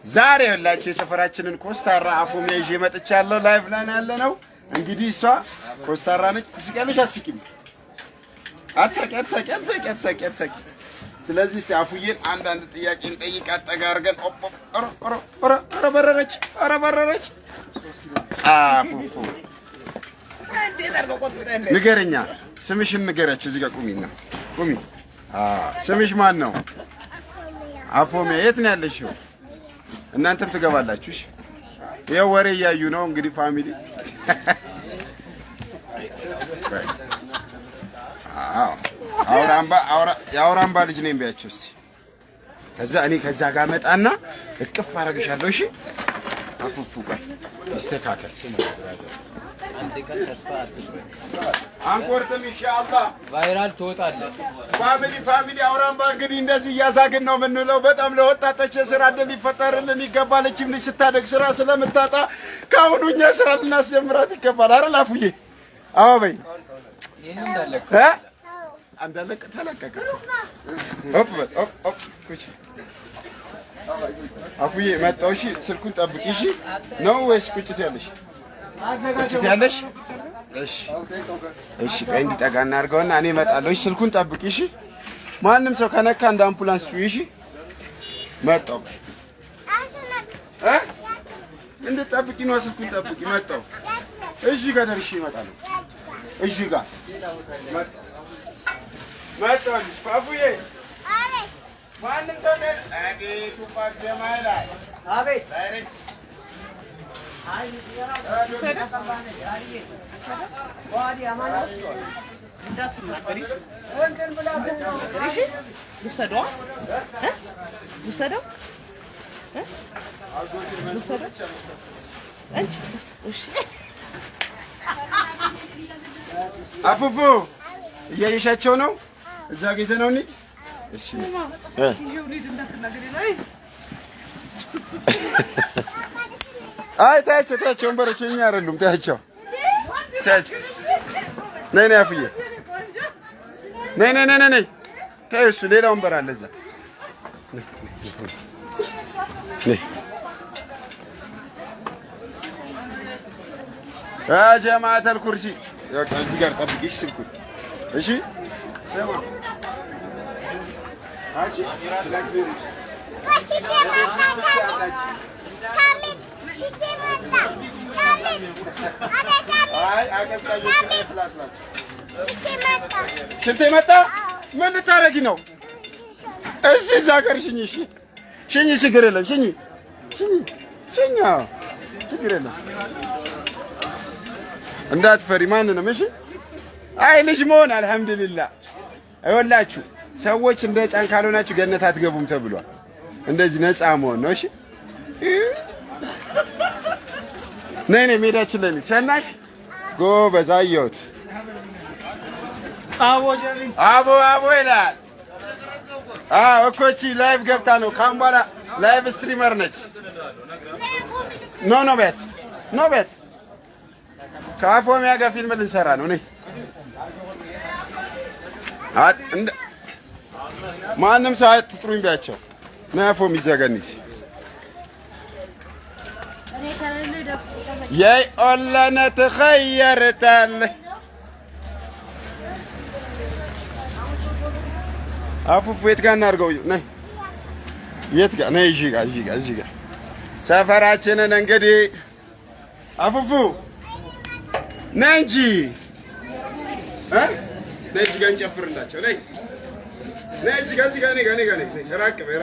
ዛሬ ያላችሁ የሰፈራችንን ኮስታራ አፉሜ ይዤ መጥቻለሁ። ላይቭ ላይ ያለ ነው እንግዲህ። እሷ ኮስታራ ነች። ትስቂያለሽ? አትስቂም? አትሳቂ። ስለዚህ እስቲ አፉዬን አንዳንድ ጥያቄ እንጠይቃት። ጠጋ አድርገን ኧረ በረረች። አፉፉ ንገረኛ፣ ስምሽን ንገረች። እዚህ ጋር ቁሚና ቁሚ። ስምሽ ማን ነው? አፎሜ። የት ነው ያለሽው? እናንተም ትገባላችሁ። እሺ፣ ይኸው ወሬ እያዩ ነው እንግዲህ ፋሚሊ። የአውራምባ ልጅ ነኝ ቢያቸው እስኪ። ከዛ ጋር መጣና እቅፍ አደርግሻለሁ። እሺ፣ አፉፉ ጋር ይስተካከል። አንቆርጥም ኢንሻአላህ። ቫይራል ትወጣለህ። ፋሚሊ አውራምባ እንግዲህ እንደዚህ እያዛግን ነው የምንውለው። በጣም ለወጣቶች የስራ እድል ሊፈጠርልን ይገባል። እቺም ልጅ ስታደግ ስራ ስለምታጣ ከአሁኑ እኛ ስራ ልናስጀምራት ይገባል። አረ ላፉዬ፣ አዎ በይ። አንዳለቅ ተለቀቀ። አፉዬ መጣሁ። እሺ፣ ስልኩን ጠብቂ። እሺ ነው ወይስ ቁጭት ያለሽ? እሺ፣ ቆይ እንዲጠጋ እናድርገውና እኔ እመጣለሁ። እሺ፣ ስልኩን ጠብቂ። እሺ፣ ማንም ሰው ከነካ እንደ አምቡላንስ ጩይ። እሺ፣ መጣሁ። እንድትጠብቂ ነው። ስልኩን ጠብቂ። መጣሁ። እሺ፣ ጋር ደርሼ እመጣለሁ። እሺ፣ ጋር መጣሁ። አፉዬ፣ አቤት። ማንም ሰው አቤት። ቱፓክ ጀማል፣ አቤት። ዳይሬክት አፉፉ እያየሻቸው ነው። እዛ ጊዜ ነው እንዴ? እሺ አይ ታያቸው ወንበሮች የእኛ አይደሉም። ታያቸው። ነይ አፍዬ፣ ነይ። ታዩ፣ እሱ ሌላ ወንበር አለ እዛ። ነይ ጀማዓተል ኩርሲ። እዚህ ጋር ጠብቂሽ ስልኩን። እሺ ስማ አንቺ ሽንቴ መጣ። ምን ልታረጊ ነው? እዛ ጋር ሽኝ። እሺ ሽኝ፣ ችግር የለም። ሽኝ፣ ችግር የለም። እንዳትፈሪ ማንንም። እሺ፣ አይ ልጅ መሆን አልሐምዱሊላህ። አይወላችሁ ሰዎች እንደ ጫን ካልሆናችሁ ገነት አትገቡም ተብሏል። እንደዚህ ነፃ መሆን ነው። እሺ፣ ነይ ሜዳችን ላይ ነኝ። ሸናሽ ጎበዝ፣ አየሁት። አቦ ይላል። እኮ እቺ ላይቭ ገብታ ነው። ካሁን በኋላ ላይቭ ስትሪመር ነች። ኖ ቤት ከአፎሚያ ጋር ፊልም ልንሰራ ነው። ነይ ማንም ሰው አትጥሩኝ ቢያቸው። ነይ አፎሚ ዘገኒት ያይ ኦላነ ተኸየርታል። አፉፉ የት ጋር እናድርገው? ነይ የት ጋር? ነይ እዚህ ጋር ሰፈራችንን እንግዲህ አፉፉ ነይ እንጂ ነይ እዚህ ጋር እንጨፍርላቸው። ነይ እዚህ ጋር ነይ ራቅ